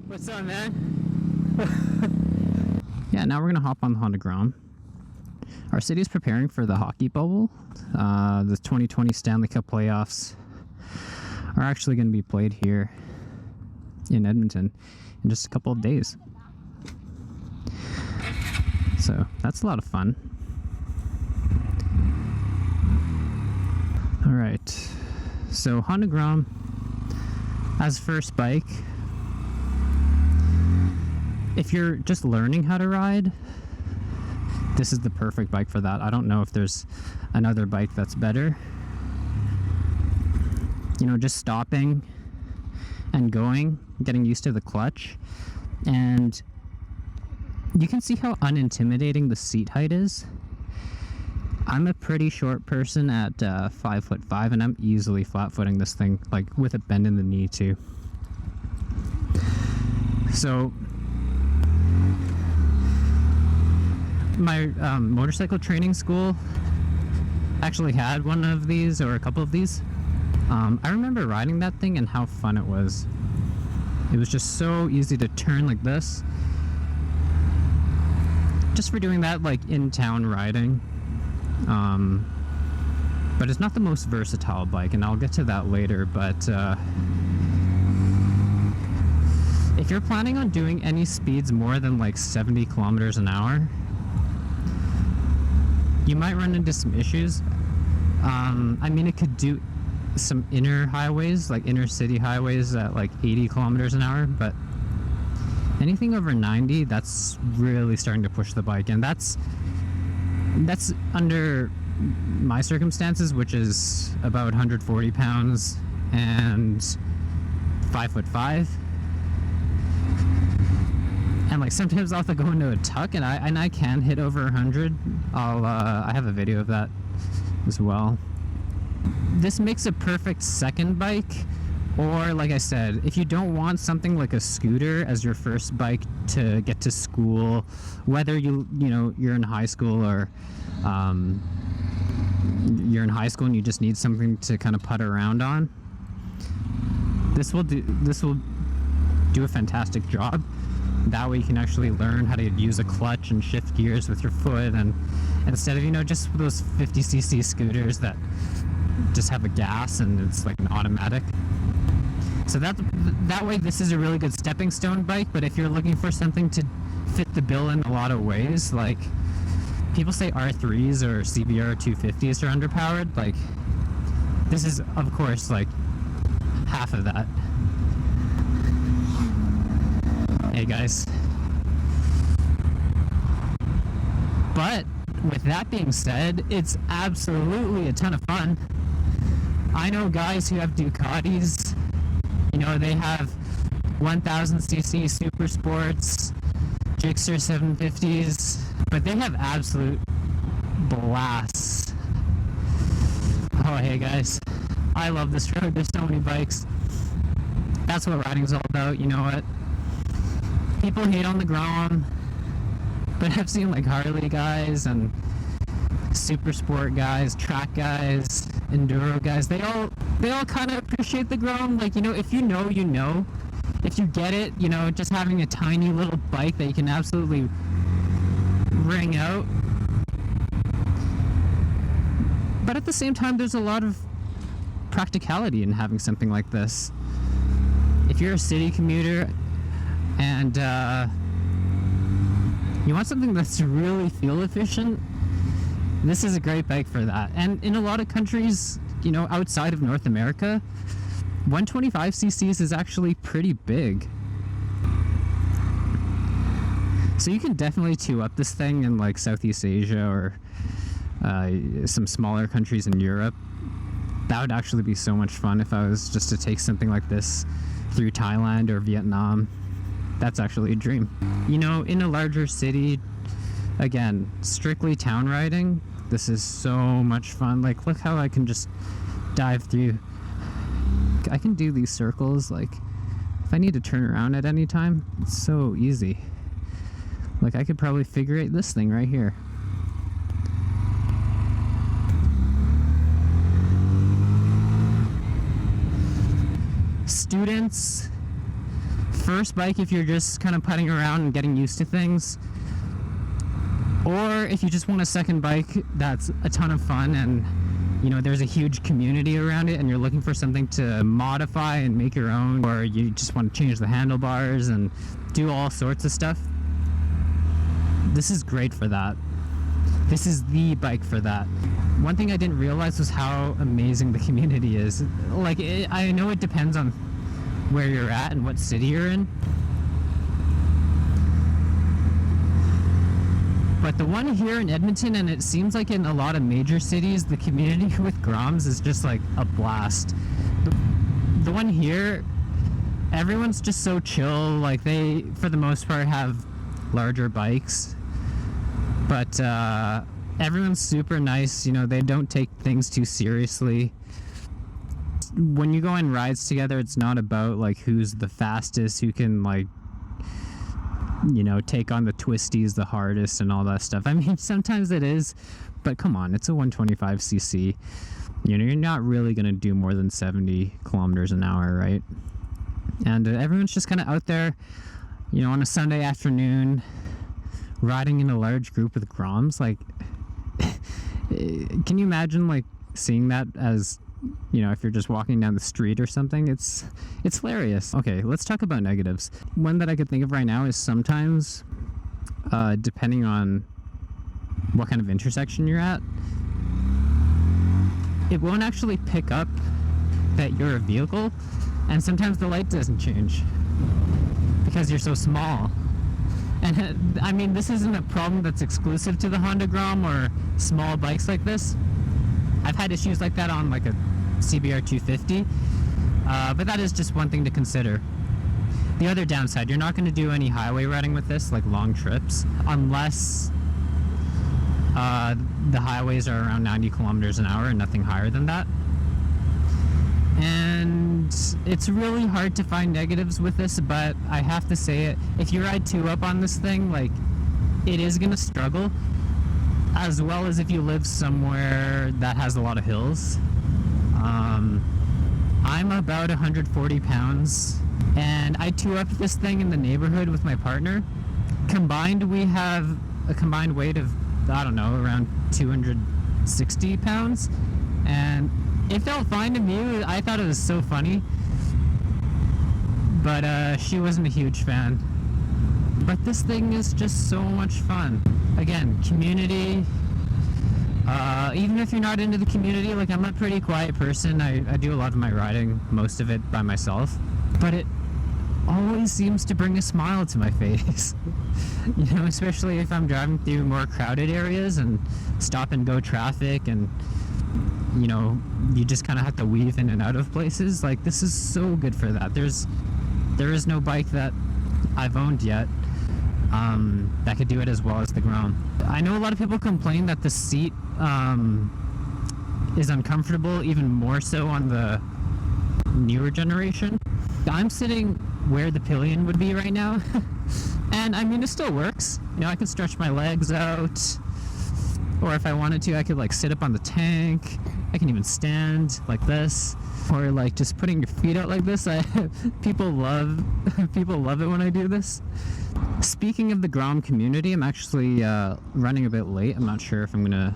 What's up, man? Yeah, now we're gonna hop on the Honda Grom. Our city is preparing for the hockey bubble. The 2020 Stanley Cup playoffs are actually going to be played here in Edmonton in just a couple of days. So that's a lot of fun. All right, so Honda Grom as first bike. If you're just learning how to ride, this is the perfect bike for that. I don't know if there's another bike that's better. You know, just stopping and going, getting used to the clutch. And you can see how unintimidating the seat height is. I'm a pretty short person at 5'5", and I'm easily flat-footing this thing, like with a bend in the knee too. So my motorcycle training school actually had one of these, or a couple of these. I remember riding that thing and how fun it was. It was just so easy to turn like this. Just for doing that like in town riding. But it's not the most versatile bike, and I'll get to that later, but if you're planning on doing any speeds more than like 70 kilometers an hour, you might run into some issues. I mean, it could do some inner highways, like inner city highways at like 80 kilometers an hour, but anything over 90, that's really starting to push the bike. And that's under my circumstances, which is about 140 pounds and 5'5". And like sometimes I'll have to go into a tuck, and I can hit over 100. I have a video of that as well. This makes a perfect second bike, or like I said, if you don't want something like a scooter as your first bike to get to school, whether you're in high school or you're in high school and you just need something to kind of putt around on, this will do a fantastic job. That way you can actually learn how to use a clutch and shift gears with your foot, and instead of just those 50cc scooters that just have a gas and it's like an automatic. So that way this is a really good stepping stone bike. But if you're looking for something to fit the bill in a lot of ways, like people say R3s or CBR 250s are underpowered, like this is of course like half of that. Hey guys. But with that being said, it's absolutely a ton of fun. I know guys who have Ducatis. They have 1000cc Super Sports, Gixxer 750s, but they have absolute blasts. Oh, hey guys, I love this road. There's so many bikes. That's what riding's all about. You know what? People hate on the Grom, but I've seen like Harley guys and super sport guys, track guys, enduro guys, they all kind of appreciate the Grom. Like, if you know, if you get it, just having a tiny little bike that you can absolutely ring out. But at the same time, there's a lot of practicality in having something like this. If you're a city commuter and you want something that's really fuel efficient, this is a great bike for that. And in a lot of countries, outside of North America, 125 cc's is actually pretty big. So you can definitely chew up this thing in like Southeast Asia or some smaller countries in Europe. That would actually be so much fun if I was just to take something like this through Thailand or Vietnam. That's actually a dream. In a larger city, again, strictly town riding, this is so much fun. Like, look how I can just dive through. I can do these circles, like, if I need to turn around at any time, it's so easy. Like, I could probably figure eight this thing right here. Students, first bike if you're just kind of putting around and getting used to things, or if you just want a second bike that's a ton of fun and there's a huge community around it and you're looking for something to modify and make your own, or you just want to change the handlebars and do all sorts of stuff. This is great for that. This is the bike for that. One thing I didn't realize was how amazing the community is. Like, I know it depends on where you're at and what city you're in, but the one here in Edmonton, and it seems like in a lot of major cities, the community with Groms is just like a blast. The one here, everyone's just so chill. Like, they, for the most part, have larger bikes, but everyone's super nice. They don't take things too seriously. When you go on rides together, it's not about like who's the fastest, who can like take on the twisties the hardest and all that stuff. I mean, sometimes it is, but come on, it's a 125cc. You're not really going to do more than 70 kilometers an hour, right? And everyone's just kind of out there, on a Sunday afternoon, riding in a large group with Groms. Like, can you imagine like seeing that as, if you're just walking down the street or something? It's hilarious. Okay, let's talk about negatives. One that I could think of right now is sometimes, depending on what kind of intersection you're at, it won't actually pick up that you're a vehicle, and sometimes the light doesn't change because you're so small. And I mean, this isn't a problem that's exclusive to the Honda Grom or small bikes like this. I've had issues like that on like a CBR 250, but that is just one thing to consider. The other downside, you're not going to do any highway riding with this, like long trips, unless the highways are around 90 kilometers an hour and nothing higher than that. And it's really hard to find negatives with this, but I have to say it, if you ride 2-up on this thing, like, it is going to struggle, as well as if you live somewhere that has a lot of hills. I'm about 140 pounds, and I 2-upped this thing in the neighborhood with my partner. Combined, we have a combined weight of, I don't know, around 260 pounds, and it felt fine to me. I thought it was so funny, but she wasn't a huge fan. But this thing is just so much fun. Again, community. Even if you're not into the community, like, I'm a pretty quiet person. I do a lot of my riding, most of it by myself, but it always seems to bring a smile to my face. Especially if I'm driving through more crowded areas and stop and go traffic, and you just kind of have to weave in and out of places. Like, this is so good for that. There is no bike that I've owned yet that could do it as well as the Grom. I know a lot of people complain that the seat is uncomfortable, even more so on the newer generation. I'm sitting where the pillion would be right now, and I mean, it still works. I can stretch my legs out, or if I wanted to, I could like sit up on the tank. I can even stand like this, or like just putting your feet out like this. People love it when I do this. Speaking of the Grom community, I'm actually running a bit late. I'm not sure if I'm gonna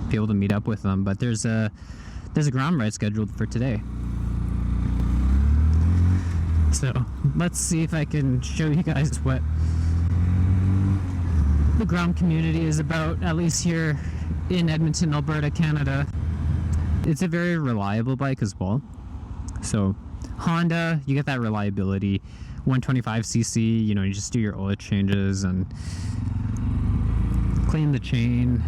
be able to meet up with them, but there's a Grom ride scheduled for today. So let's see if I can show you guys what the Grom community is about, at least here in Edmonton, Alberta, Canada. It's a very reliable bike as well. So Honda, you get that reliability. 125cc, you just do your oil changes and clean the chain.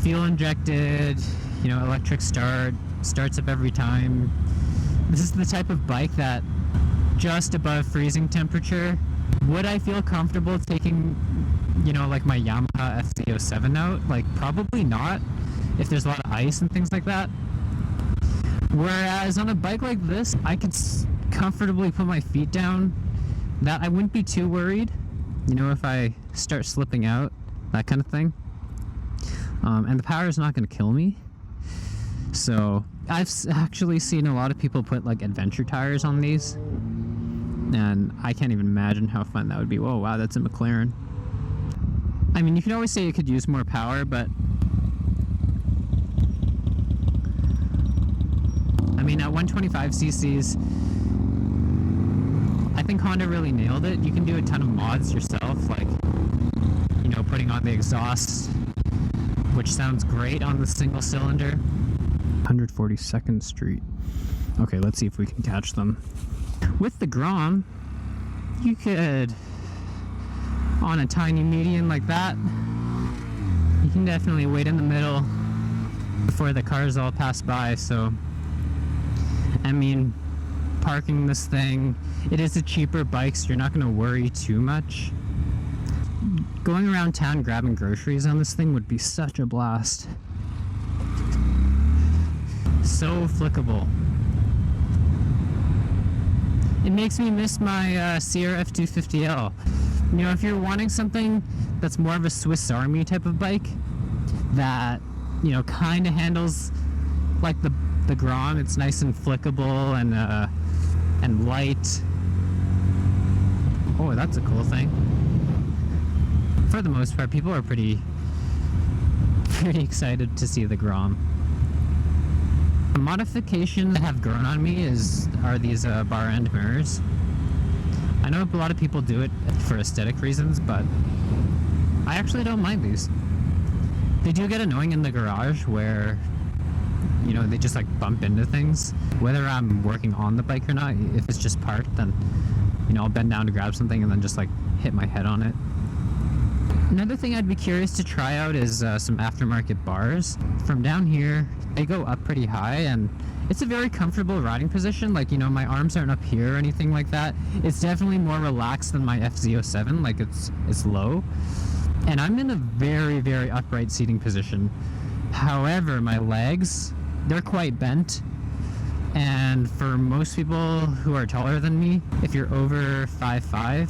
Fuel injected, electric start, starts up every time. This is the type of bike that just above freezing temperature, would I feel comfortable taking, like my Yamaha FZ07 out? Like, probably not, if there's a lot of ice and things like that. Whereas on a bike like this, I could comfortably put my feet down, that I wouldn't be too worried, if I start slipping out, that kind of thing. And the power is not going to kill me. So I've actually seen a lot of people put like adventure tires on these, and I can't even imagine how fun that would be. Whoa, wow, that's a McLaren. I mean, you can always say it could use more power, but I mean, at 125 cc's, I think Honda really nailed it. You can do a ton of mods yourself, like, you know, putting on the exhaust, which sounds great on the single cylinder. 142nd Street. Okay, let's see if we can catch them. With the Grom, you could, on a tiny median like that, you can definitely wait in the middle before the cars all pass by. So, I mean, parking this thing, it is a cheaper bike, so you're not going to worry too much. Going around town grabbing groceries on this thing would be such a blast. So flickable. It makes me miss my Sierra F250L. You know, if you're wanting something that's more of a Swiss Army type of bike that, you know, kind of handles like the Grom, it's nice and flickable and light. Oh, that's a cool thing. For the most part, people are pretty excited to see the Grom. A modification that have grown on me are these bar end mirrors. I know a lot of people do it for aesthetic reasons, but I actually don't mind these. They do get annoying in the garage where, you know, they just like bump into things. Whether I'm working on the bike or not, if it's just parked, then, you know, I'll bend down to grab something and then just like hit my head on it. Another thing I'd be curious to try out is some aftermarket bars. From down here, they go up pretty high, and it's a very comfortable riding position. Like, you know, my arms aren't up here or anything like that. It's definitely more relaxed than my FZ07, like it's low. And I'm in a very, very upright seating position. However, my legs, they're quite bent. And for most people who are taller than me, if you're over 5'5",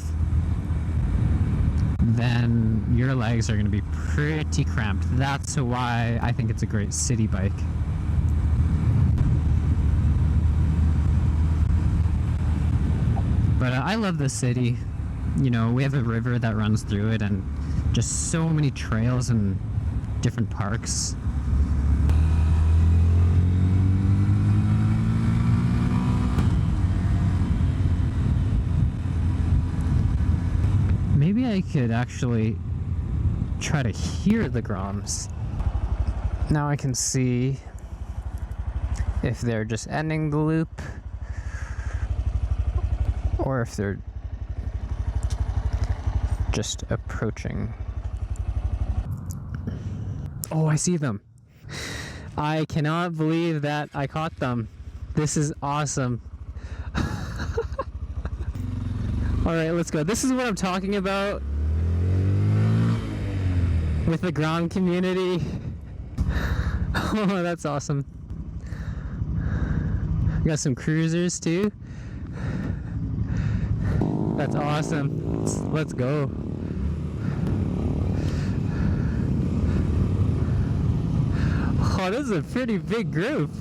then your legs are going to be pretty cramped. That's why I think it's a great city bike. But I love the city. You know, we have a river that runs through it, and just so many trails and different parks. Maybe I could actually try to hear the Groms. Now I can see if they're just ending the loop or if they're just approaching. Oh, I see them. I cannot believe that I caught them. This is awesome. Alright, let's go. This is what I'm talking about with the Grom community. Oh, that's awesome. We got some cruisers too. That's awesome. Let's go. Oh, this is a pretty big group.